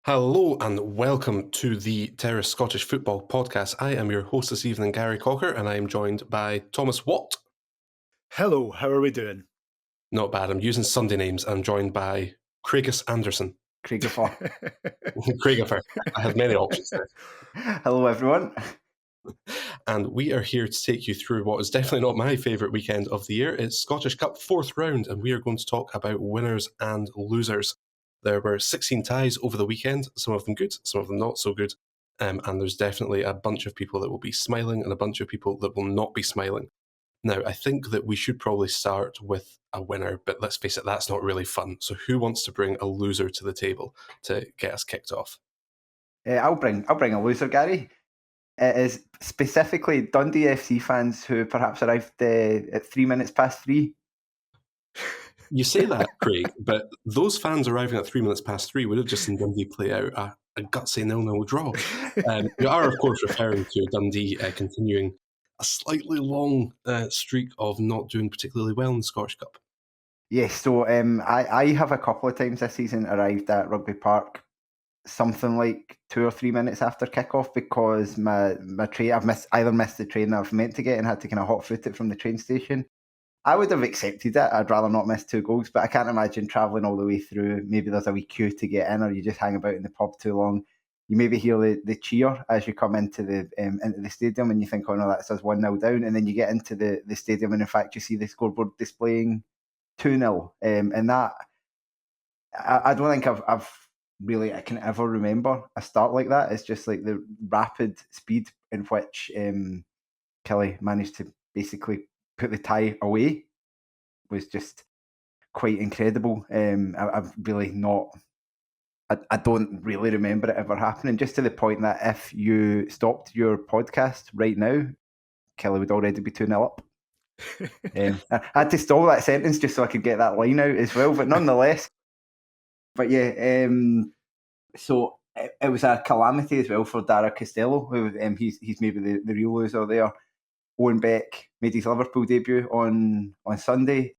Hello and welcome to the Terrace Scottish Football Podcast. I am your host this evening, Gary Cocker, and I am joined by Thomas Watt. Hello, how are we doing? Not bad, I'm using Sunday names. I'm joined by Craigus Anderson. Craigifer. Craigifer. I have many options there. Hello, everyone. And we are here to take you through what is definitely not my favourite weekend of the year. It's Scottish Cup 4th round, and we are going to talk about winners and losers. There were 16 ties over the weekend, some of them good, some of them not so good. And there's definitely a bunch of people that will be smiling and a bunch of people that will not be smiling. Now, I think that we should probably start with a winner, but let's face it, that's not really fun. So who wants to bring a loser to the table to get us kicked off? I'll bring a loser, Gary. It is specifically Dundee FC fans who perhaps arrived at 3 minutes past 3. You say that, Craig, but those fans arriving at 3 minutes past 3 would have just seen Dundee play out a gutsy 0-0 draw. We are, of course, referring to Dundee continuing a slightly long streak of not doing particularly well in the Scottish Cup. Yes, so I have a couple of times this season arrived at Rugby Park something like 2 or 3 minutes after kickoff because my train, either missed the train that I was meant to get and had to kind of hot foot it from the train station. I would have accepted it. I'd rather not miss 2 goals, but I can't imagine travelling all the way through. Maybe there's a wee queue to get in, or you just hang about in the pub too long. You maybe hear the cheer as you come into the stadium, and you think, "Oh no, that says 1-0 down," and then you get into the stadium, and in fact, you see the scoreboard displaying 2-0, and that I don't think I can ever remember a start like that. It's just like the rapid speed in which Kelly managed to basically put the tie away was just quite incredible. I've really not. I don't really remember it ever happening. Just to the point that if you stopped your podcast right now, Kelly would already be 2-0 up. I had to stall that sentence just so I could get that line out as well. But nonetheless, but yeah. So it was a calamity as well for Dara Costello, who he's maybe the real loser there. Owen Beck made his Liverpool debut on Sunday.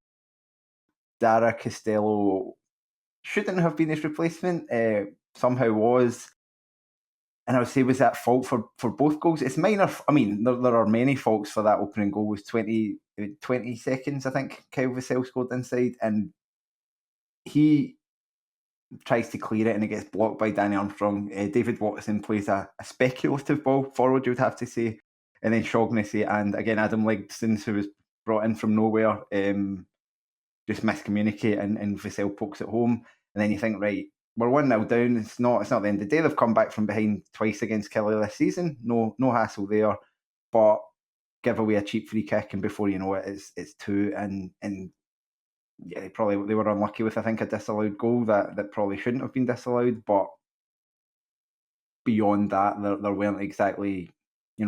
Dara Costello shouldn't have been his replacement, somehow was. And I would say was at fault for both goals. It's minor. I mean, there are many faults for that opening goal. It was 20 seconds, I think, Kyle Vassell scored inside. And he tries to clear it and it gets blocked by Danny Armstrong. David Watson plays a speculative ball forward, you would have to say. And then Shaughnessy and again Adam Legson, who was brought in from nowhere, just miscommunicate and Vassell pokes it home. And then you think, right, we're 1-0 down. It's not the end of the day. They've come back from behind twice against Kelly this season. No hassle there. But give away a cheap free kick, and before you know it, it's 2. And yeah, they were unlucky with, I think, a disallowed goal that probably shouldn't have been disallowed. But beyond that, there weren't exactly,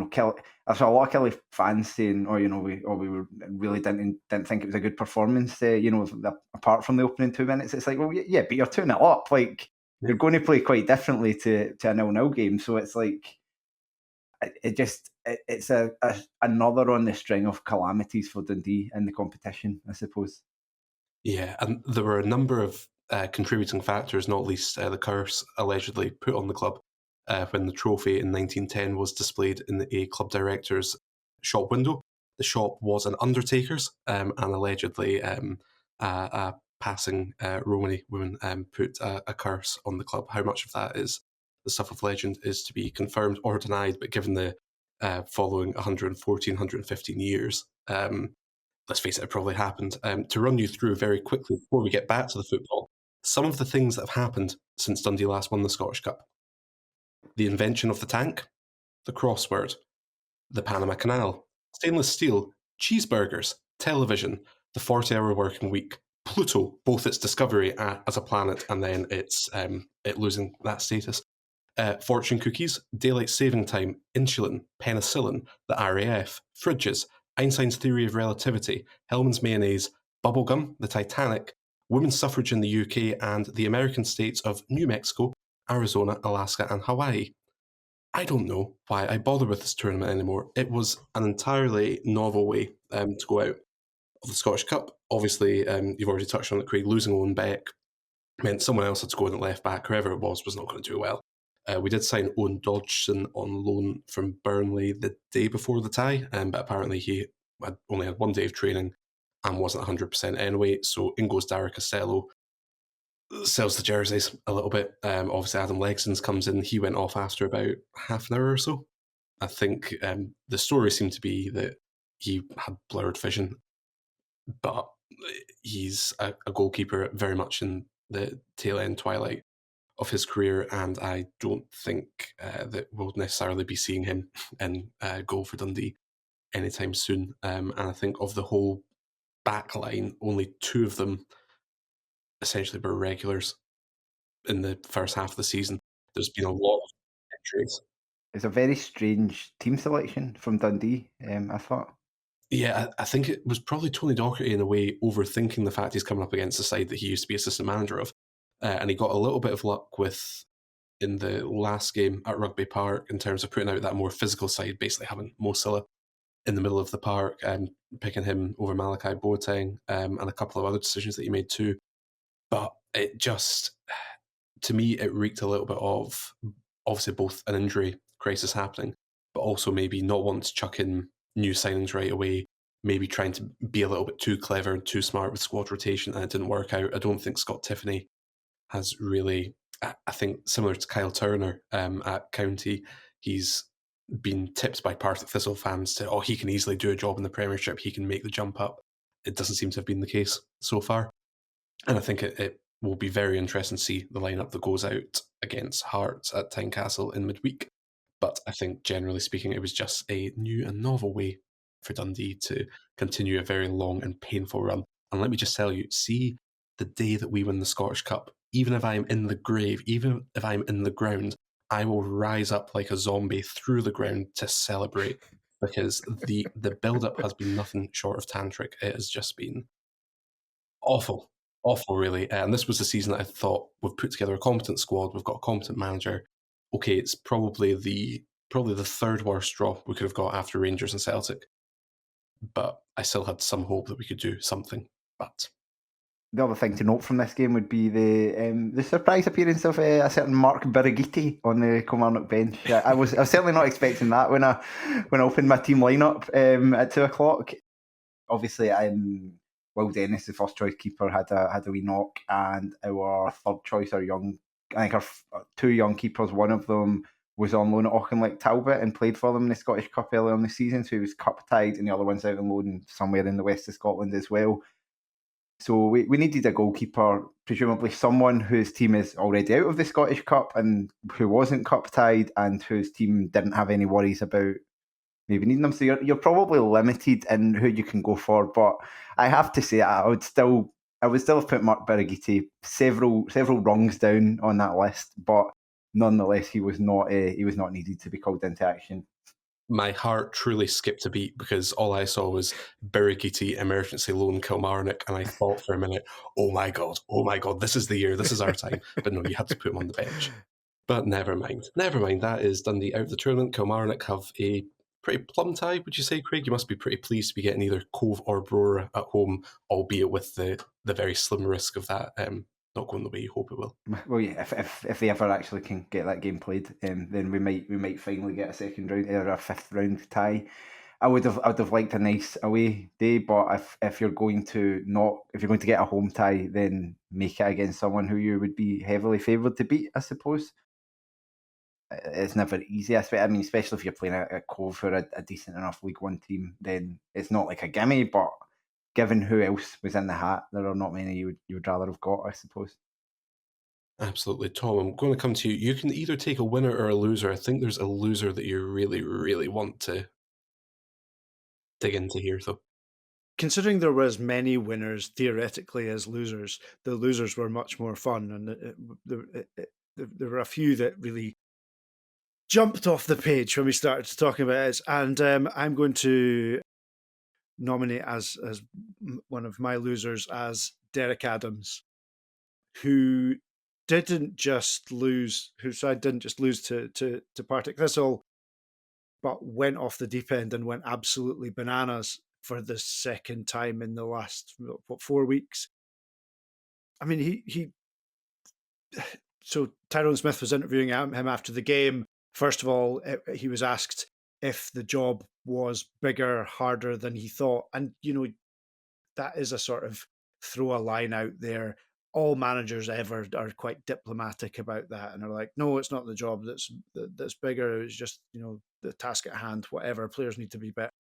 Kelly. I saw a lot of Kelly fans saying, we were really didn't think it was a good performance. Apart from the opening 2 minutes, it's like, well, yeah, but you're 2-0 up. Like you're going to play quite differently to a 0-0 game. So it's like it's another on the string of calamities for Dundee in the competition, I suppose. Yeah, and there were a number of contributing factors, not least the curse allegedly put on the club when the trophy in 1910 was displayed in a club director's shop window. The shop was an undertaker's, and allegedly a passing Romany woman put a curse on the club. How much of that is the stuff of legend is to be confirmed or denied, but given the following 114, 115 years, let's face it probably happened. To run you through very quickly before we get back to the football, some of the things that have happened since Dundee last won the Scottish Cup. The invention of the tank, the crossword, the Panama Canal, stainless steel, cheeseburgers, television, the 40-hour working week, Pluto, both its discovery as a planet and then it losing that status, fortune cookies, daylight saving time, insulin, penicillin, the RAF, fridges, Einstein's theory of relativity, Hellman's mayonnaise, bubblegum, the Titanic, women's suffrage in the UK, and the American states of New Mexico, Arizona, Alaska, and Hawaii. I don't know why I bother with this tournament anymore. It was an entirely novel way to go out of the Scottish Cup. Obviously, you've already touched on it, Craig, losing Owen Beck meant someone else had to go in at left back. Whoever it was not going to do well. We did sign Owen Dodgson on loan from Burnley the day before the tie, but apparently he had only had 1 day of training and wasn't 100% anyway. So in goes Dara Costello, sells the jerseys a little bit. Obviously, Adam Legson's comes in. He went off after about half an hour or so. I think the story seemed to be that he had blurred vision, but he's a goalkeeper very much in the tail end twilight of his career, and I don't think that we'll necessarily be seeing him in goal for Dundee anytime soon. And I think of the whole back line, only 2 of them essentially were regulars in the first half of the season. There's been a lot of injuries. It's a very strange team selection from Dundee, I thought. Yeah, I think it was probably Tony Docherty in a way overthinking the fact he's coming up against the side that he used to be assistant manager of. And he got a little bit of luck with in the last game at Rugby Park in terms of putting out that more physical side, basically having Mo Silla in the middle of the park and picking him over Malachi Boateng, and a couple of other decisions that he made too. But it just, to me, it reeked a little bit of obviously both an injury crisis happening, but also maybe not wanting to chuck in new signings right away, maybe trying to be a little bit too clever and too smart with squad rotation, and it didn't work out. I don't think Scott Tiffany has really, I think similar to Kyle Turner at County, he's been tipped by Partick Thistle fans to, he can easily do a job in the Premiership, he can make the jump up. It doesn't seem to have been the case so far. And I think it will be very interesting to see the lineup that goes out against Hearts at Tynecastle in midweek. But I think generally speaking, it was just a new and novel way for Dundee to continue a very long and painful run. And let me just tell you, see the day that we win the Scottish Cup, even if I'm in the grave, even if I'm in the ground, I will rise up like a zombie through the ground to celebrate, because the build-up has been nothing short of tantric. It has just been awful, awful, really. And this was the season that I thought we've put together a competent squad, we've got a competent manager. Okay, it's probably the third worst draw we could have got after Rangers and Celtic, but I still had some hope that we could do something. But The other thing to note from this game would be the surprise appearance of a certain Mark Birighitti on the Kilmarnock bench. I was certainly not expecting that when I opened my team lineup at 2:00. Obviously, Will Dennis, the first choice keeper, had a wee knock, and our third choice, I think our 2 young keepers, one of them was on loan at Auchinleck Talbot and played for them in the Scottish Cup earlier in the season, so he was cup tied, and the other one's out on loan somewhere in the west of Scotland as well. So we needed a goalkeeper, presumably someone whose team is already out of the Scottish Cup and who wasn't cup tied and whose team didn't have any worries about maybe needing them. So you're probably limited in who you can go for. But I have to say, I would still have put Mark Birighitti several rungs down on that list. But nonetheless, he was not needed to be called into action. my heart truly skipped a beat because all I saw was Birighitti emergency loan Kilmarnock, and I thought for a minute, oh my god, this is the year, this is our time. But no, you had to put him on the bench. But never mind. That is Dundee out of the tournament. Kilmarnock have a pretty plum tie, would you say, Craig? You must be pretty pleased to be getting either Cove or Brora at home, albeit with the very slim risk of that not going the way you hope it will. Well, yeah, if they ever actually can get that game played, then we might finally get a second round or a fifth round tie. I'd have liked a nice away day, but if you're going to get a home tie, then make it against someone who you would be heavily favoured to beat, I suppose. It's never easy. Especially if you're playing at Cove for a decent enough League One team, then it's not like a gimme. But given who else was in the hat, there are not many you would rather have got, I suppose. Absolutely. Tom, I'm going to come to you. You can either take a winner or a loser. I think there's a loser that you really, really want to dig into here, though. Considering there were as many winners theoretically as losers, the losers were much more fun, and there were a few that really jumped off the page when we started talking about it. And I'm going to nominate as one of my losers as Derek Adams, who didn't just lose to Partick Thistle, but went off the deep end and went absolutely bananas for the second time in the last 4 weeks. I mean, he so Tyrone Smith was interviewing him after the game. First of all, he was asked if the job was bigger, harder than he thought. And, that is a sort of throw a line out there. All managers ever are quite diplomatic about that, and are like, no, it's not the job that's bigger. It's just the task at hand. Whatever, players need to be better.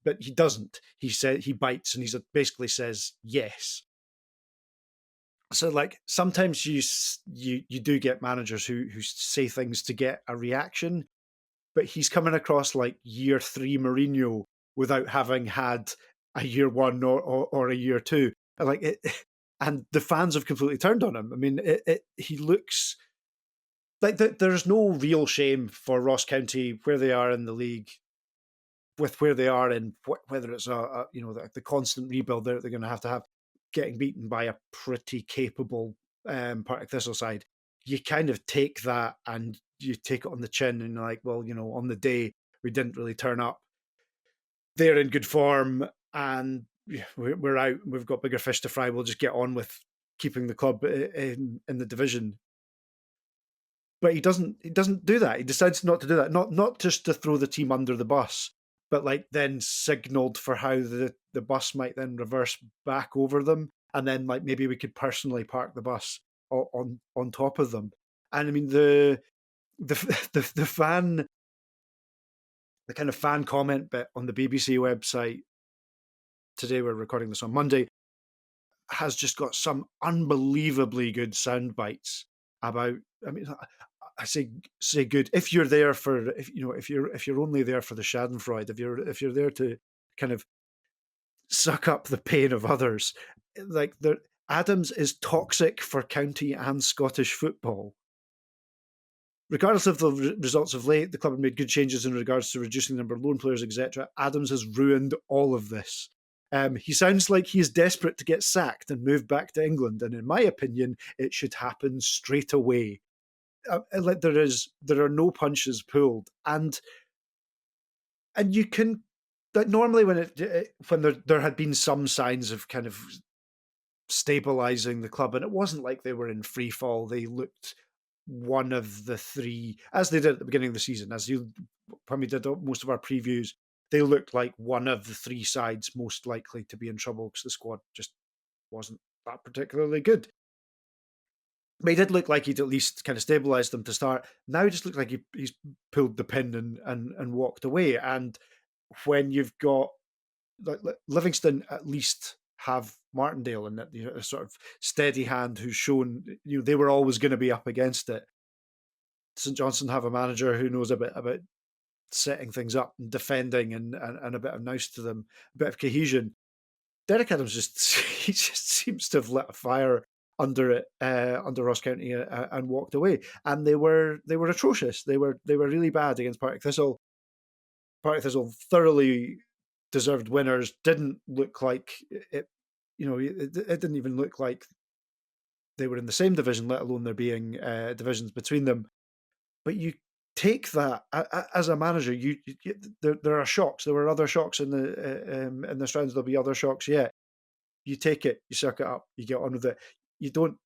But he doesn't. He bites, and he basically says yes. So like sometimes you do get managers who say things to get a reaction, but he's coming across like year 3 Mourinho without having had a year 1 or a year 2. Like it, and the fans have completely turned on him. I mean, he looks like there's no real shame for Ross County where they are in the league, with where they are in whether it's the constant rebuild they're going to have getting beaten by a pretty capable Partick Thistle side. You kind of take that and you take it on the chin, and you're like, well, on the day we didn't really turn up, they're in good form, and we're out. We've got bigger fish to fry. We'll just get on with keeping the club in the division. But he doesn't do that. He decides not to do that. Not just to throw the team under the bus, but like then signaled for how the bus might then reverse back over them, and then like maybe we could personally park the bus on top of them. And I mean the fan, the kind of fan comment bit on the BBC website today, we're recording this on Monday, has just got some unbelievably good sound bites about. I mean, I say good if you're there for if you're only there for the Schadenfreude, if you're there to kind of suck up the pain of others. Like Adams is toxic for county and Scottish football. Regardless of the results of late, the club have made good changes in regards to reducing the number of loan players, etc. Adams has ruined all of this. He sounds like he is desperate to get sacked and move back to England, and in my opinion, it should happen straight away. Like there are no punches pulled, and you can. Like normally when there had been some signs of kind of stabilizing the club, and it wasn't like they were in free fall. They looked one of the three, as they did at the beginning of the season. When we did most of our previews, they looked like one of the three sides most likely to be in trouble because the squad just wasn't that particularly good. But he did look like he'd at least kind of stabilised them to start. Now he just looks like he's pulled the pin and walked away. And when you've got like Livingston, at least have Martindale and that a sort of steady hand who's shown they were always going to be up against it. St Johnstone have a manager who knows a bit about setting things up and defending and a bit of nous to them, a bit of cohesion. Derek Adams just seems to have lit a fire under Ross County and walked away. And they were atrocious. They were really bad against Partick Thistle. Partick Thistle thoroughly deserved winners. Didn't look like it. It didn't even look like they were in the same division, let alone there being divisions between them. But you take that as a manager. There are shocks. There were other shocks in the rounds. There'll be other shocks yet. You take it. You suck it up. You get on with it. You don't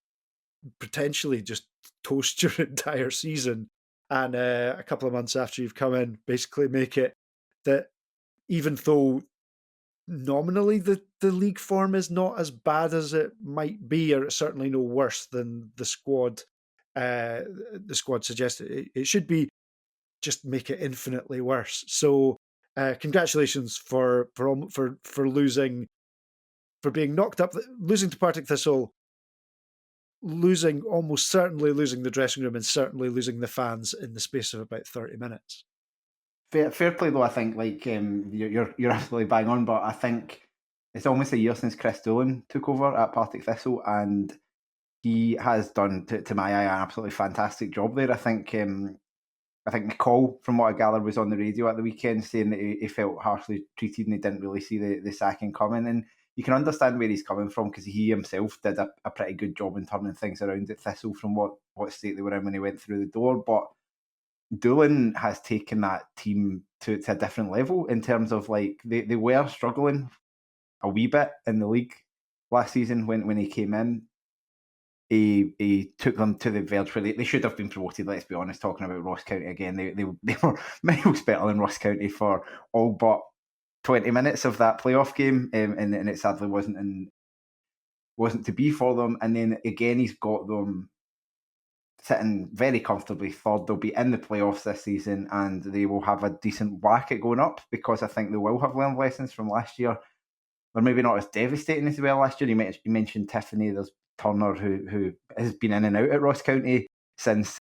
potentially just toast your entire season and a couple of months after you've come in, basically make it that even though nominally the league form is not as bad as it might be, or it's certainly no worse than the squad suggests it should be, just make it infinitely worse. So congratulations for losing, for being knocked up, losing to Partick Thistle, almost certainly losing the dressing room, and certainly losing the fans in the space of about 30 minutes. Fair play though. I think you're absolutely bang on, but I think it's almost a year since Chris Doolan took over at Partick Thistle, and he has done, to my eye, an absolutely fantastic job there. I think McCall, from what I gathered, was on the radio at the weekend saying that he felt harshly treated and he didn't really see the sacking coming. And you can understand where he's coming from, because he himself did a pretty good job in turning things around at Thistle from what state they were in when he went through the door. But Doolan has taken that team to a different level in terms of they were struggling a wee bit in the league last season when he came in. he took them to the verge where they should have been promoted. Let's be honest. Talking about Ross County again, they were miles better than Ross County for all but 20 minutes of that playoff game, and it sadly wasn't to be for them. And then again, he's got them sitting very comfortably third. They'll be in the playoffs this season, and they will have a decent whack at going up, because I think they will have learned lessons from last year. They're maybe not as devastating as they were last year. You mentioned Tiffany. There's Turner, who has been in and out at Ross County since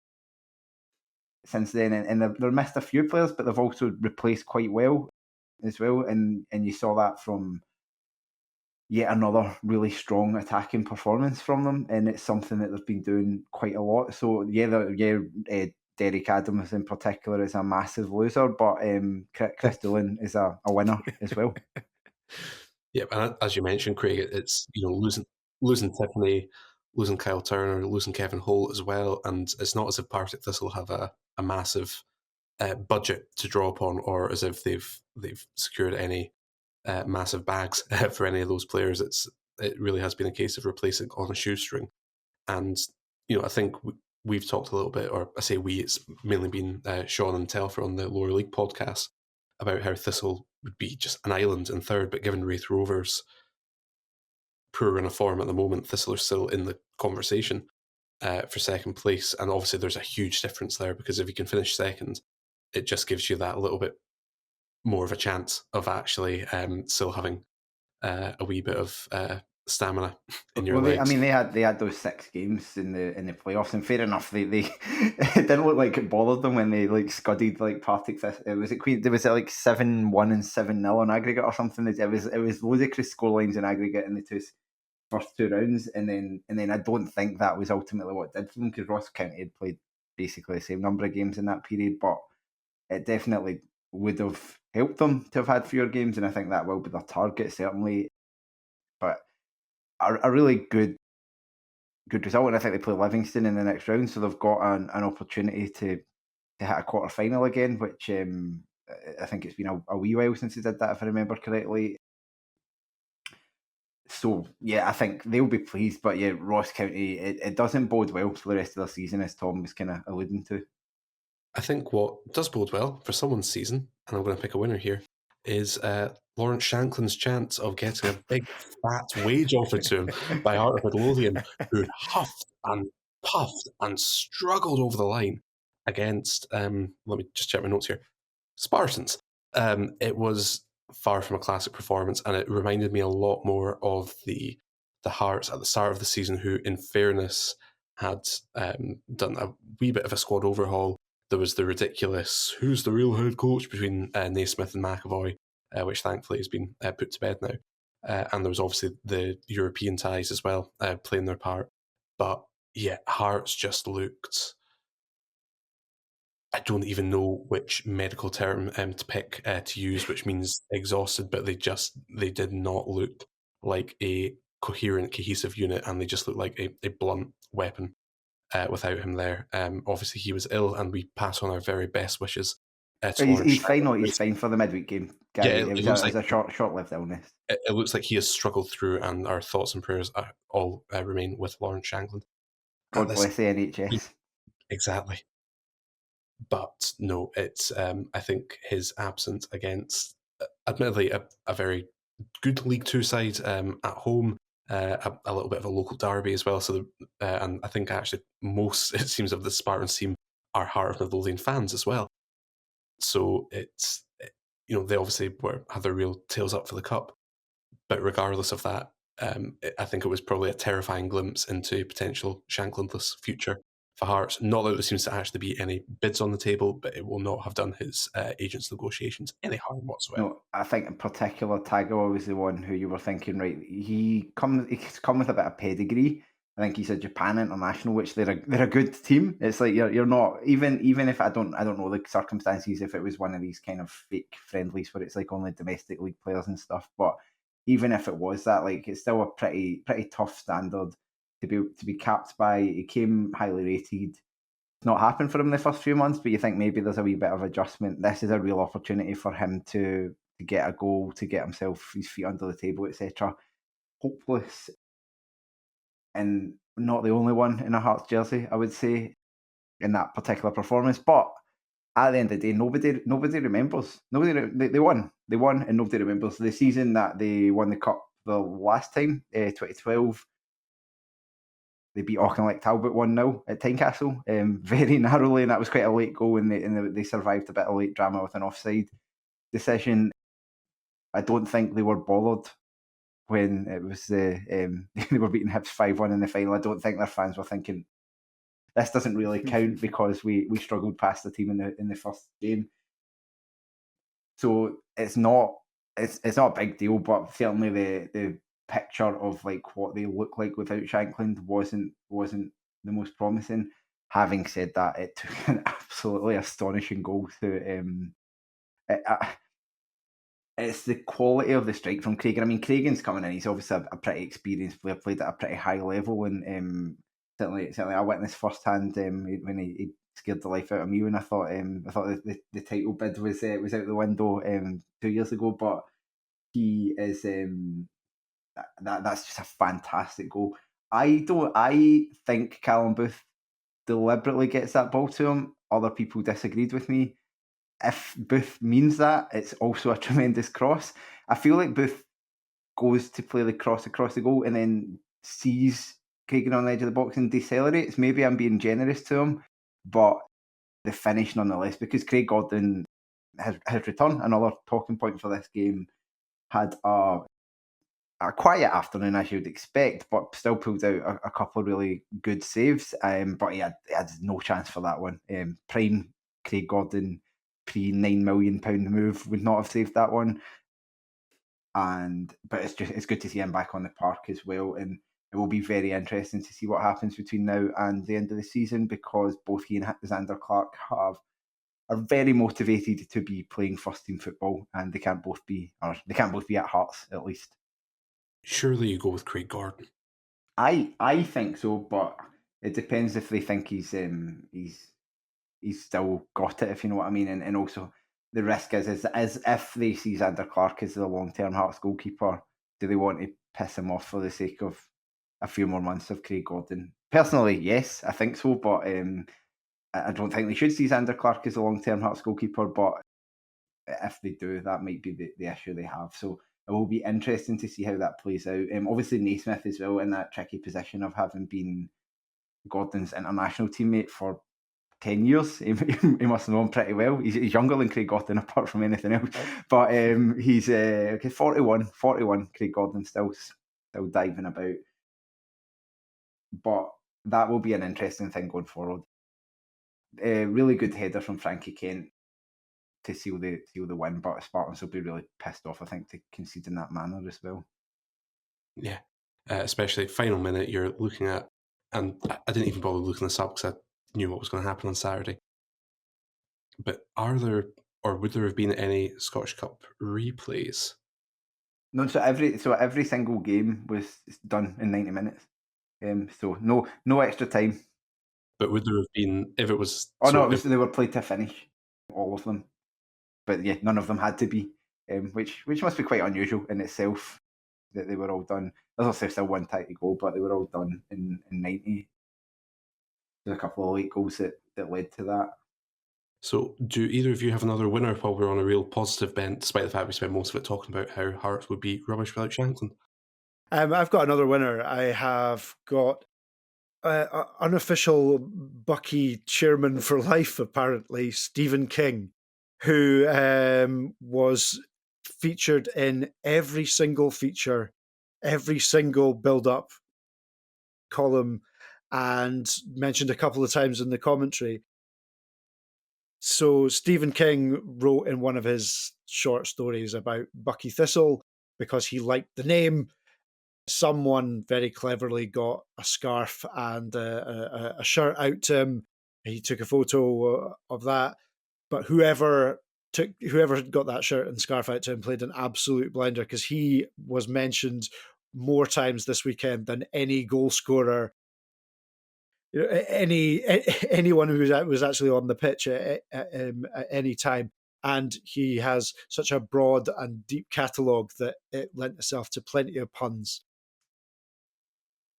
then, and they've missed a few players, but they've also replaced quite well as well. And you saw that from yet another really strong attacking performance from them, and it's something that they've been doing quite a lot. So Derek Adams in particular is a massive loser, but Chris Doolan is a winner as well. Yeah, and as you mentioned, Craig, it's losing Tiffany, losing Kyle Turner, losing Kevin Holt as well, and it's not as if Partick Thistle have a massive budget to draw upon, or as if they've secured any massive bags for any of those players. It really has been a case of replacing on a shoestring, and I think we've talked a little bit, or I say we, it's mainly been Sean and Telfer on the Lower League podcast about how Thistle would be just an island in third, but given Wraith Rovers' poor run of form at the moment, Thistle are still in the conversation for second place, and obviously there's a huge difference there, because if you can finish second, it just gives you that little bit more of a chance of actually still having a wee bit of stamina in your legs. They had those 6 games in the playoffs, and fair enough, they it didn't look like it bothered them when they scudded Partick. Was it 7-1 and 7-0 on aggregate or something? It was ludicrous scorelines in aggregate in the first 2 rounds, and then I don't think that was ultimately what did for them, because Ross County had played basically the same number of games in that period, but it definitely would have helped them to have had fewer games, and I think that will be their target, certainly. But a really good result, and I think they play Livingston in the next round, so they've got an opportunity to hit a quarter final again, which I think it's been a wee while since they did that, if I remember correctly. So yeah, I think they'll be pleased, but yeah, Ross County, it doesn't bode well for the rest of the season, as Thom was kind of alluding to. I think what does bode well for someone's season, and I'm going to pick a winner here, is Lawrence Shankland's chance of getting a big fat wage offered to him by Art of Midlothian, who huffed and puffed and struggled over the line against, let me just check my notes here, Spartans. It was far from a classic performance, and it reminded me a lot more of the Hearts at the start of the season, who, in fairness, had done a wee bit of a squad overhaul. There was the ridiculous "who's the real head coach" between Naismith and McAvoy, which thankfully has been put to bed now. And there was obviously the European ties as well playing their part. But yeah, Hearts just looked... I don't even know which medical term to pick to use, which means exhausted, but they did not look like a coherent, cohesive unit, and they just looked like a blunt weapon without him there. Obviously, he was ill, and we pass on our very best wishes to Lawrence. He's fine. He's fine for the midweek game, Gary. Yeah, it was a short-lived illness. It looks like he has struggled through, and our thoughts and prayers all remain with Lawrence Shankland. God bless the NHS. Exactly. But no, it's I think his absence against, admittedly, a very good League Two side at home, a little bit of a local derby as well. So, and I think actually most, it seems, of the Spartans team are Heart of Midlothian fans as well. So it's, they obviously have their real tails up for the cup. But regardless of that, I think it was probably a terrifying glimpse into potential Shanklandless future for Hearts. Not that there seems to actually be any bids on the table, but it will not have done his agent's negotiations any harm whatsoever. No, I think in particular, Tagawa was the one who you were thinking, right, he's come with a bit of pedigree. I think he's a Japan international, which they're a good team. It's like you're not, even if I don't know the circumstances, if it was one of these kind of fake friendlies where it's like only domestic league players and stuff, but even if it was that, like, it's still a pretty tough standard to be capped by. He came highly rated. It's not happened for him the first few months, but you think maybe there's a wee bit of adjustment. This is a real opportunity for him to get a goal, to get himself his feet under the table, etc. Hopeless in not the only one in a Hearts jersey, I would say, in that particular performance. But at the end of the day, nobody remembers. They won, and nobody remembers the season that they won the cup the last time, 2012. They beat Auchinleck Talbot 1-0 at Tynecastle, very narrowly, and that was quite a late goal, and they survived a bit of late drama with an offside decision. I don't think they were bothered when it was they were beating Hibs 5-1 in the final. I don't think their fans were thinking, this doesn't really count because we struggled past the team in the first game. So it's not a big deal, but certainly the picture of like what they look like without Shankland wasn't the most promising. Having said that, it took an absolutely astonishing goal to it's the quality of the strike from Cragen. I mean, Cragen's coming in, he's obviously a pretty experienced player, played at a pretty high level, and certainly I witnessed firsthand when he scared the life out of me when I thought the title bid was out the window 2 years ago. But he is that's just a fantastic goal. I think Callum Booth deliberately gets that ball to him. Other people disagreed with me. If Booth means that, it's also a tremendous cross. I feel like Booth goes to play the cross across the goal and then sees Cragen on the edge of the box and decelerates. Maybe I'm being generous to him, but the finish nonetheless, because Craig Gordon, his return, another talking point for this game, had a quiet afternoon as you'd expect, but still pulled out a couple of really good saves. But he had no chance for that one. Prime Craig Gordon, pre-£9 million move, would not have saved that one. But it's good to see him back on the park as well, and it will be very interesting to see what happens between now and the end of the season, because both he and Xander Clark are very motivated to be playing first team football, and they can't both be at Hearts at least. Surely you go with Craig Gordon. I think so, but it depends if they think he's still got it, if you know what I mean, and also the risk is if they see Xander Clark as the long-term Hearts goalkeeper, do they want to piss him off for the sake of a few more months of Craig Gordon? Personally, yes, I think so, but I don't think they should see Xander Clark as a long-term Hearts goalkeeper, but if they do, that might be the issue they have. So it will be interesting to see how that plays out. Obviously, Naismith as well in that tricky position of having been Gordon's international teammate for 10 years. He must know him pretty well. He's younger than Craig Gordon apart from anything else. But he's 41, Craig Gordon still diving about. But that will be an interesting thing going forward. Really good header from Frankie Kent to seal the win, but Spartans will be really pissed off, I think, to concede in that manner as well. Yeah, especially final minute you're looking at, and I didn't even bother looking this up because I knew what was going to happen on Saturday. But are there, or would there have been any Scottish Cup replays? No, so every single game was done in 90 minutes. So no extra time. But would there have been if it was? Oh no, they were played to finish, all of them. But yeah, none of them had to be, which must be quite unusual in itself that they were all done. There's also still one tie to go, but they were all done in 90. There's a couple of late goals that led to that. So do either of you have another winner while we're on a real positive bent, despite the fact we spent most of it talking about how Hearts would be rubbish without Shankland? I've got another winner. I have got unofficial Bucky chairman for life, apparently, Stephen King, who was featured in every single feature, every single build-up column, and mentioned a couple of times in the commentary. So Stephen King wrote in one of his short stories about Bucky Thistle because he liked the name. Someone very cleverly got a scarf and a shirt out to him. He took a photo of that, but whoever got that shirt and scarf out to him played an absolute blinder, because he was mentioned more times this weekend than any goal scorer, anyone who was actually on the pitch at any time. And he has such a broad and deep catalogue that it lent itself to plenty of puns.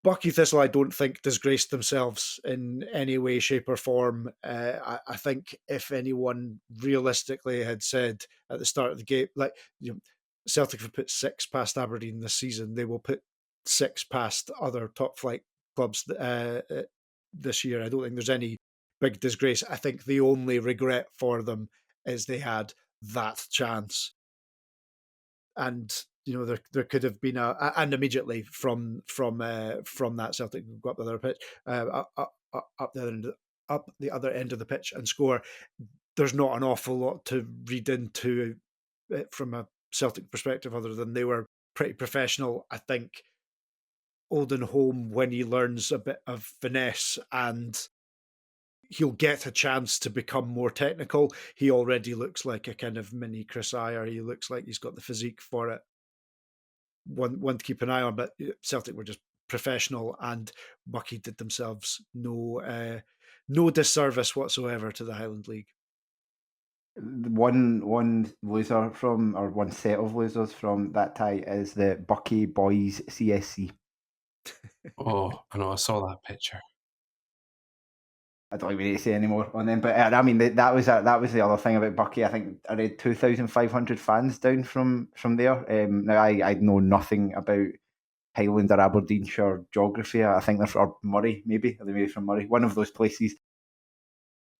Bucky Thistle, I don't think disgraced themselves in any way, shape, or form. I think if anyone realistically had said at the start of the game, like, Celtic have put 6 past Aberdeen this season, they will put 6 past other top flight clubs this year. I don't think there's any big disgrace. I think the only regret for them is they had that chance, and there could have been and immediately from that Celtic go up the other pitch, up the other end of the pitch and score. There's not an awful lot to read into it from a Celtic perspective, other than they were pretty professional. I think Oldenholm, when he learns a bit of finesse and he'll get a chance to become more technical, he already looks like a kind of mini Chris Iyer. He looks like he's got the physique for it. One to keep an eye on, but Celtic were just professional, and Bucky did themselves no disservice whatsoever to the Highland League. One loser from, or one set of losers from that tie is the Bucky Boys CSC. Oh, I know, I saw that picture. I don't even need to say anymore on them, but I mean that was the other thing about Bucky. I think I read 2,500 fans down from there. Now I know nothing about Highland or Aberdeenshire geography. I think they're from Murray, maybe. Are they maybe from Murray? One of those places.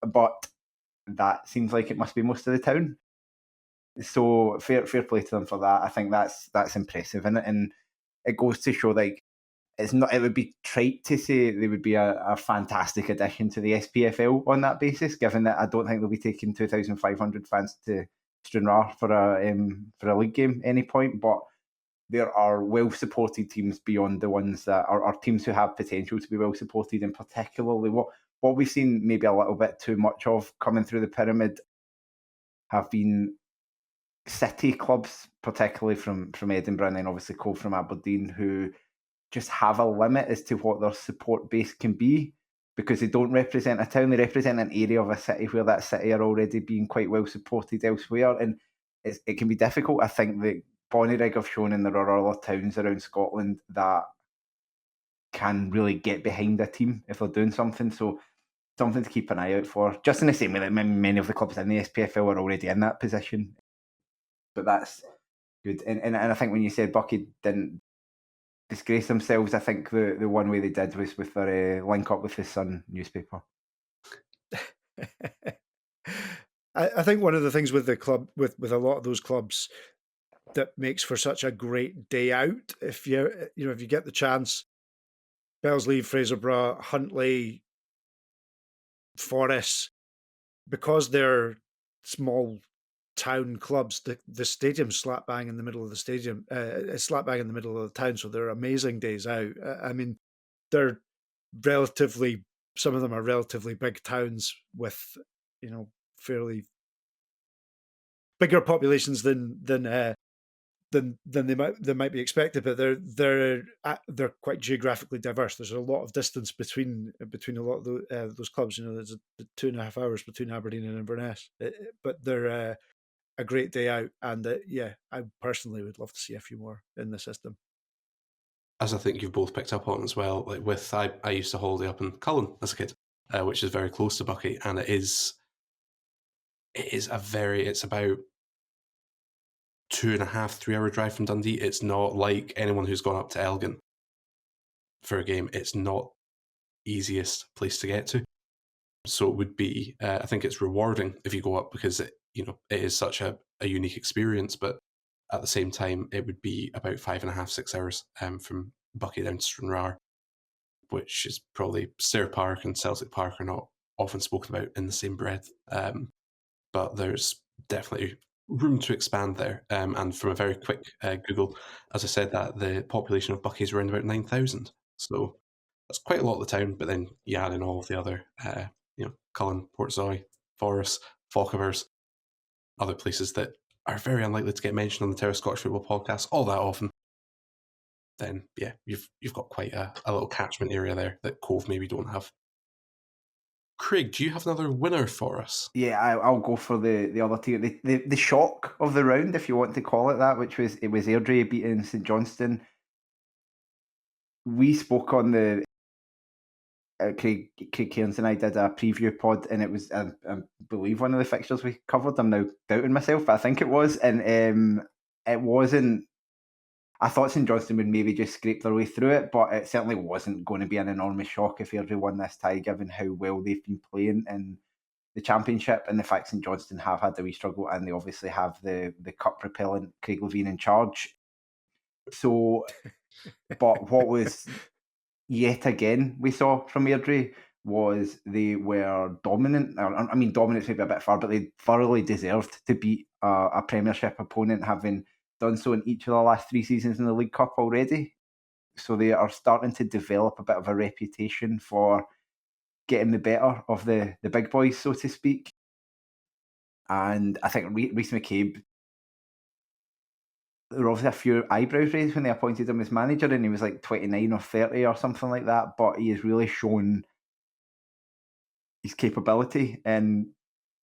But that seems like it must be most of the town. So fair play to them for that. I think that's impressive, and it goes to show, like, it's not. It would be trite to say they would be a fantastic addition to the SPFL on that basis, given that I don't think they'll be taking 2,500 fans to Stranraer for a league game any point. But there are well-supported teams beyond the ones that are teams who have potential to be well-supported, and particularly what we've seen maybe a little bit too much of coming through the pyramid have been city clubs, particularly from Edinburgh, and then obviously Cove from Aberdeen, who just have a limit as to what their support base can be, because they don't represent a town, they represent an area of a city where that city are already being quite well supported elsewhere, and it can be difficult. I think that Bonnyrigg have shown, and there are other towns around Scotland that can really get behind a team if they're doing something, so something to keep an eye out for, just in the same way that many of the clubs in the SPFL are already in that position. But that's good, and I think when you said Bucky didn't disgrace themselves, I think the one way they did was with their link up with the Sun newspaper. I think one of the things with the club, with a lot of those clubs, that makes for such a great day out, if you get the chance, Bellsleeve, Fraserburgh, Huntly, Forest, because they're small town clubs, the stadium's slap bang in the middle of the stadium. It's slap bang in the middle of the town, so they're amazing days out. I mean, they're some of them are relatively big towns with fairly bigger populations than they might be expected, but they're quite geographically diverse. There's a lot of distance between a lot of those clubs. There's 2.5 hours between Aberdeen and Inverness, but they're a great day out, and I personally would love to see a few more in the system. As I think you've both picked up on as well, like I used to holiday up in Cullen as a kid, which is very close to Bucky, and it's about 2.5-3 hour drive from Dundee. It's not like anyone who's gone up to Elgin for a game. It's not easiest place to get to. So it would be, I think it's rewarding if you go up, because it is such a unique experience, but at the same time, it would be about 5.5-6 hours from Bucky down to Stranraer, which is probably Stair Park and Celtic Park are not often spoken about in the same breath. But there's definitely room to expand there. And from a very quick Google, as I said, that the population of Bucky is around about 9,000. So that's quite a lot of the town, but then you add in all of the other, Cullen, Portsoy, Forest, Fauconvers, other places that are very unlikely to get mentioned on the Terra Scottish Football Podcast all that often, then yeah, you've got quite a little catchment area there that Cove maybe don't have. Craig, do you have another winner for us? Yeah, I'll go for the other team. The shock of the round, if you want to call it that, which was Airdrie beating St Johnstone. we spoke on the Craig Cairns and I did a preview pod, and it was I believe one of the fixtures we covered. I'm now doubting myself, but I think it was, and it wasn't. I thought St Johnstone would maybe just scrape their way through it, but it certainly wasn't going to be an enormous shock if Airdrie won this tie, given how well they've been playing in the Championship and the fact St Johnstone have had a wee struggle, and they obviously have the cup repellent Craig Levein in charge. So, but what was yet again we saw from Airdrie was they were dominant. I mean, dominant's maybe a bit far, but they thoroughly deserved to beat a Premiership opponent, having done so in each of the last 3 seasons in the League Cup already. So they are starting to develop a bit of a reputation for getting the better of the big boys, so to speak. And I think Rhys McCabe, there were obviously a few eyebrows raised when they appointed him as manager, and he was like 29 or 30 or something like that. But he has really shown his capability. And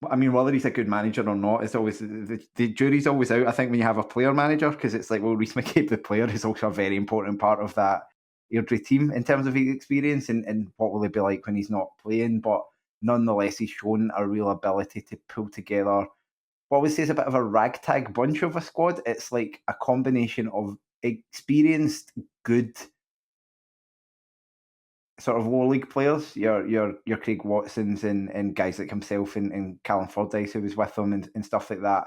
I mean, whether he's a good manager or not, it's always the jury's always out. I think when you have a player manager, because it's like, well, Rhys McCabe, the player, is also a very important part of that Airdrie team in terms of his experience and what will he be like when he's not playing. But nonetheless, he's shown a real ability to pull together what I would say is a bit of a ragtag bunch of a squad. It's like a combination of experienced, good sort of lower league players, your Craig Watsons and guys like himself and Callum Fordyce who was with them and stuff like that,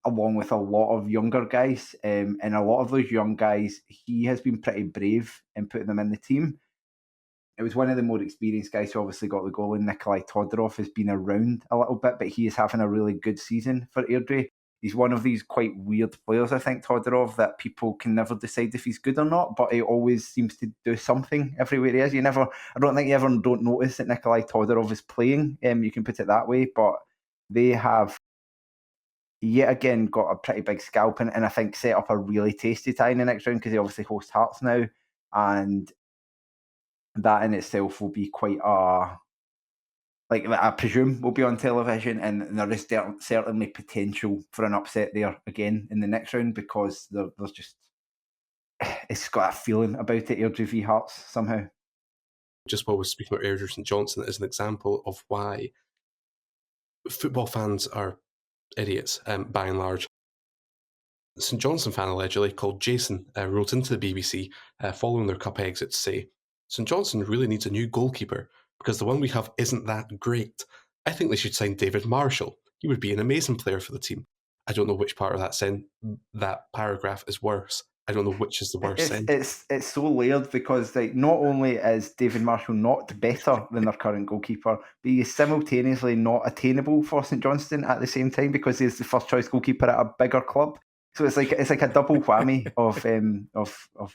along with a lot of younger guys. And a lot of those young guys, he has been pretty brave in putting them in the team. It was one of the more experienced guys who obviously got the goal, and Nikolai Todorov has been around a little bit, but he is having a really good season for Airdrie. He's one of these quite weird players, I think, Todorov, that people can never decide if he's good or not, but he always seems to do something everywhere he is. I don't think you ever don't notice that Nikolai Todorov is playing, you can put it that way, but they have yet again got a pretty big scalping and I think set up a really tasty tie in the next round because they obviously host Hearts now, and that in itself will be quite I presume will be on television, and there is certainly potential for an upset there again in the next round because there's just it's got a feeling about it. Airdrie v Hearts somehow. Just while we're speaking about Airdrie St Johnstone, is an example of why football fans are idiots by and large. A St Johnstone fan allegedly called Jason wrote into the BBC following their cup exit to say, St Johnstone really needs a new goalkeeper because the one we have isn't that great. I think they should sign David Marshall. He would be an amazing player for the team. I don't know which part of that paragraph is worse. I don't know which is the worst sentence. It's so layered because like not only is David Marshall not better than their current goalkeeper, but he is simultaneously not attainable for St Johnstone at the same time because he's the first choice goalkeeper at a bigger club. So it's like a double whammy of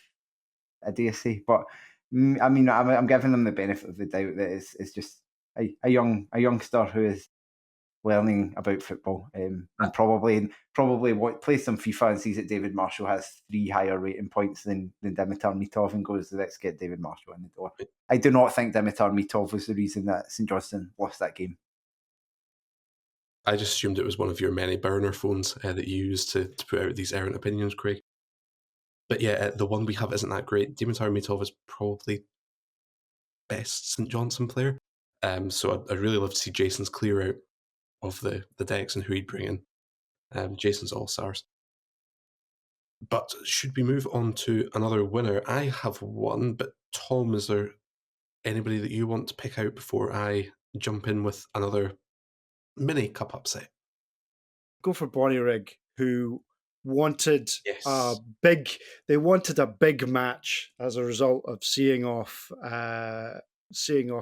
idiocy. But I mean, I'm giving them the benefit of the doubt that it's just a youngster who is learning about football and probably what plays some FIFA and sees that David Marshall has 3 higher rating points than Dimitar Mitov and goes, let's get David Marshall in the door. I do not think Dimitar Mitov was the reason that St Johnstone lost that game. I just assumed it was one of your many burner phones that you use to put out these errant opinions, Craig. But yeah, the one we have isn't that great. Dimitar Mitov is probably best St Johnstone player. So I'd really love to see Jason's clear out of the decks and who he'd bring in. Jason's all-stars. But should we move on to another winner? I have one, but Thom, is there anybody that you want to pick out before I jump in with another mini cup upset? Go for Bonnyrigg, who wanted Yes. a big match as a result of seeing off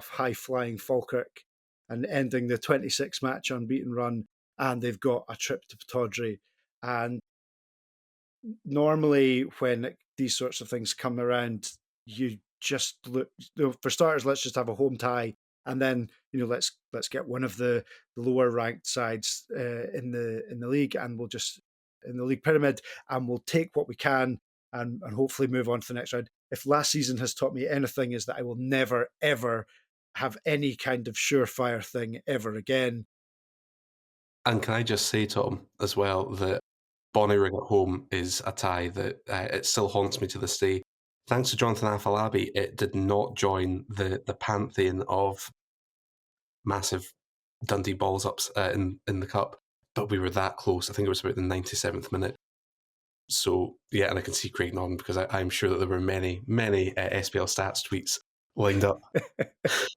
high flying Falkirk and ending the 26 match unbeaten run, and they've got a trip to Pittodrie. And normally when these sorts of things come around, you just look, for starters, let's just have a home tie, and then let's get one of the lower ranked sides in the league, and we'll just in the league pyramid, and we'll take what we can and hopefully move on to the next round. If last season has taught me anything, is that I will never ever have any kind of surefire thing ever again. And can I just say, Thom, as well, that Bonnyrigg at home is a tie that it still haunts me to this day. thanks to Jonathan Afalabi, it did not join the pantheon of massive Dundee balls ups in the cup, but we were that close. I think it was about the 97th minute. So, yeah, and I can see Craig nodding because I'm sure that there were many SPL stats tweets lined up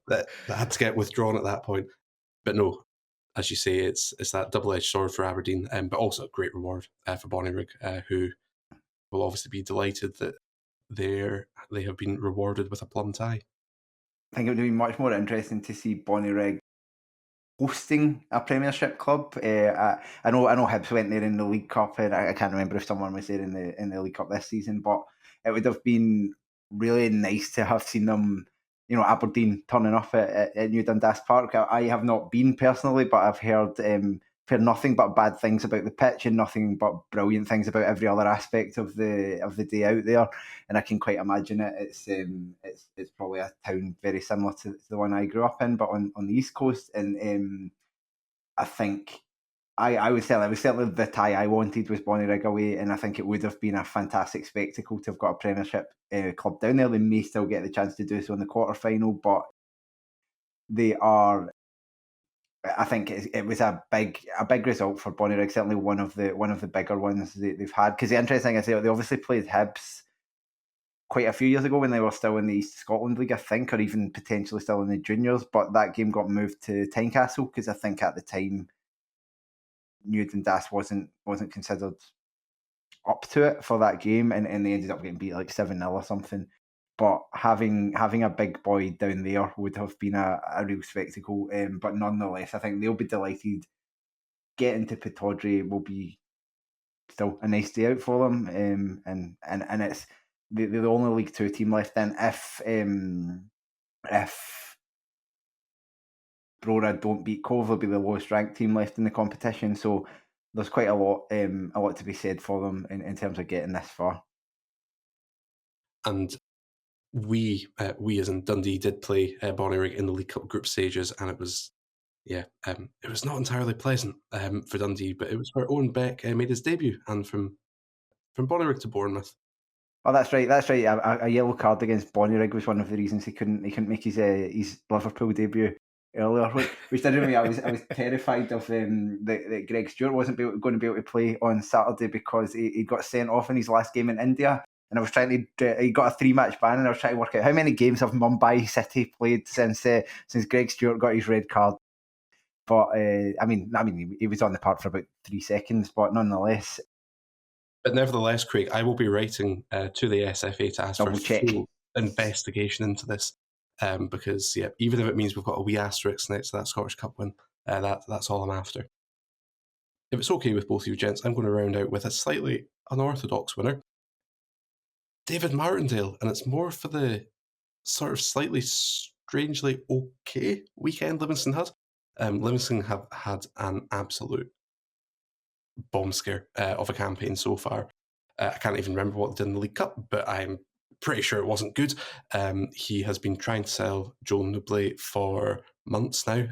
that had to get withdrawn at that point. But no, as you say, it's that double-edged sword for Aberdeen, but also a great reward for Bonnyrigg, who will obviously be delighted that they have been rewarded with a plum tie. I think it would be much more interesting to see Bonnyrigg hosting a Premiership club. I know Hibs went there in the League Cup, and I can't remember if someone was there in the League Cup this season, but it would have been really nice to have seen them, Aberdeen turning up at New Dundas Park. I have not been personally, but I've heard nothing but bad things about the pitch and nothing but brilliant things about every other aspect of the day out there. And I can quite imagine it. It's probably a town very similar to the one I grew up in, but on the East Coast. And I think I would say it was certainly the tie I wanted was Bonnyrigg away, and I think it would have been a fantastic spectacle to have got a Premiership club down there. They may still get the chance to do so in the quarter final, but they are. I think it was a big result for Bonnyrigg. Certainly one of the bigger ones they've had. Because the interesting thing is they obviously played Hibs quite a few years ago when they were still in the East Scotland League, I think, or even potentially still in the juniors. But that game got moved to Tynecastle because I think at the time New Dundas wasn't considered up to it for that game, and they ended up getting beat like 7-0 or something. But having a big boy down there would have been a real spectacle. But nonetheless, I think they'll be delighted. Getting to Pittodrie will be still a nice day out for them. And it's they're the only League Two team left in. If Brora don't beat Cove, they'll be the lowest ranked team left in the competition. So there's quite a lot to be said for them in terms of getting this far. And we as in Dundee did play Bonnyrigg in the League Cup group stages, and it was not entirely pleasant for Dundee, but it was where Owen Beck made his debut, and from Bonnyrigg to Bournemouth. Oh, that's right. A yellow card against Bonnyrigg was one of the reasons he couldn't make his Liverpool debut earlier, which didn't mean I was terrified of that Greg Stewart wasn't going to be able to play on Saturday because he got sent off in his last game in India. And I was trying to, he got a 3-match ban, and I was trying to work out how many games have Mumbai City played since Greg Stewart got his red card. But I mean, he was on the park for about 3 seconds, but nonetheless. But nevertheless, Craig, I will be writing to the SFA to ask for full investigation into this, because even if it means we've got a wee asterisk next to that Scottish Cup win, that's all I'm after. If it's okay with both of you gents, I'm going to round out with a slightly unorthodox winner, David Martindale, and it's more for the sort of slightly strangely okay weekend Livingston had. Livingston have had an absolute bomb scare of a campaign so far. I can't even remember what they did in the League Cup, but I'm pretty sure it wasn't good. He has been trying to sell Joel Newbley for months now,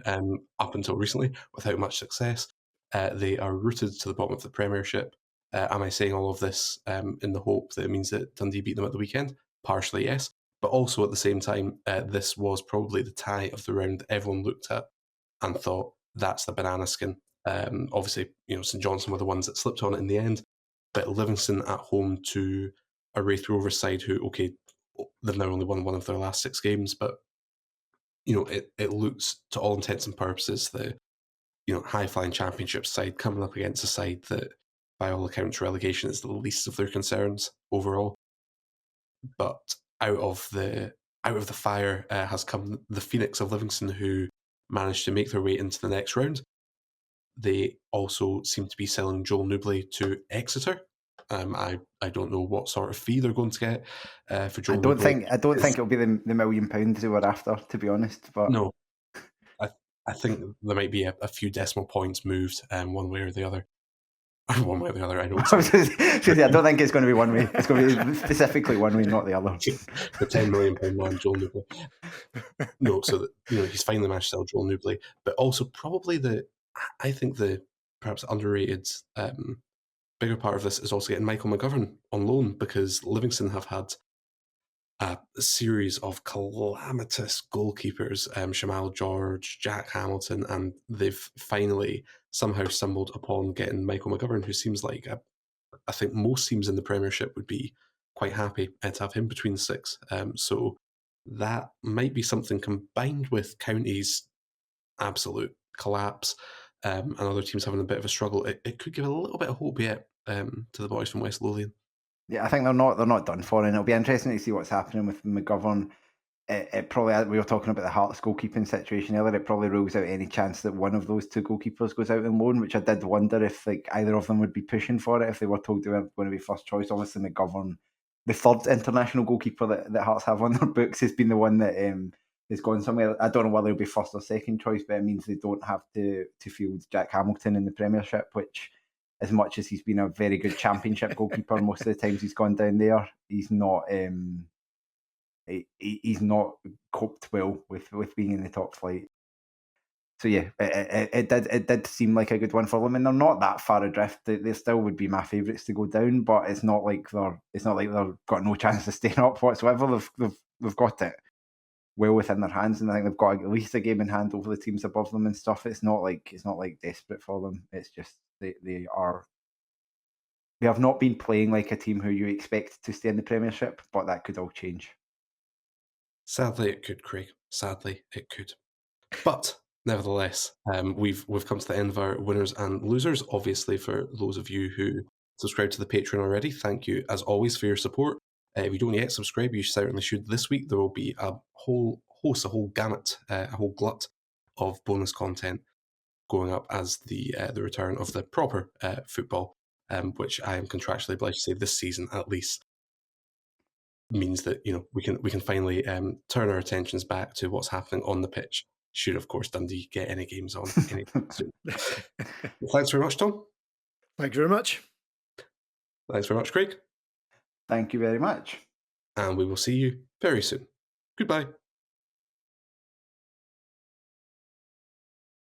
up until recently, without much success. They are rooted to the bottom of the Premiership. Am I saying all of this in the hope that it means that Dundee beat them at the weekend? Partially, yes. But also at the same time, this was probably the tie of the round that everyone looked at and thought, that's the banana skin. Obviously, St Johnstone were the ones that slipped on it in the end, but Livingston at home to a Wraith Rovers side who, okay, they've now only won one of their last 6 games, but it looks to all intents and purposes the high-flying championship side coming up against a side that, by all accounts, relegation is the least of their concerns overall. But out of the fire has come the Phoenix of Livingston, who managed to make their way into the next round. They also seem to be selling Joel Newbley to Exeter. I don't know what sort of fee they're going to get for Joel Newbley. I don't think it'll be the £1 million they were after, to be honest. But no, I think there might be a few decimal points moved one way or the other. One way or the other, I know. I don't think it's going to be one way. It's going to be specifically one way, not the other. The £10 million man, Joel Newbley. No, so he's finally managed to sell Joel Newbley, but also probably I think the perhaps underrated bigger part of this is also getting Michael McGovern on loan, because Livingston have had a series of calamitous goalkeepers, Shamal George, Jack Hamilton, and they've finally somehow stumbled upon getting Michael McGovern, who seems like I think most teams in the Premiership would be quite happy to have him between the six. So that might be something, combined with County's absolute collapse and other teams having a bit of a struggle. It could give a little bit of hope yet to the boys from West Lothian. Yeah, I think they're not done for, and it'll be interesting to see what's happening with McGovern. It probably, we were talking about the Hearts goalkeeping situation earlier, it probably rules out any chance that one of those two goalkeepers goes out on loan, which I did wonder if either of them would be pushing for it if they were told they were going to be first choice. Obviously McGovern, the third international goalkeeper that Hearts have on their books, has been the one that has gone somewhere. I don't know whether he'll be first or second choice, but it means they don't have to field Jack Hamilton in the Premiership, which, as much as he's been a very good Championship goalkeeper, most of the times he's gone down there, he's not he's not coped well with being in the top flight. So yeah, it did seem like a good one for them, and they're not that far adrift. They still would be my favourites to go down, but it's not like they've got no chance of staying up whatsoever. They've got it well within their hands, and I think they've got at least a game in hand over the teams above them and stuff. It's not like desperate for them. It's just they have not been playing like a team who you expect to stay in the Premiership, but that could all change. Sadly, it could, Craig. Sadly, it could. But nevertheless, we've come to the end of our winners and losers. Obviously, for those of you who subscribe to the Patreon already, thank you as always for your support. If you don't yet subscribe, you certainly should. This week there will be a whole host, a whole gamut, a whole glut of bonus content going up as the return of the proper football, which I am contractually obliged to say this season at least means that we can finally turn our attentions back to what's happening on the pitch. Should, of course, Dundee get any games on anytime soon. Thanks very much, Thom. Thank you very much. Thanks very much, Craig. Thank you very much. And we will see you very soon. Goodbye.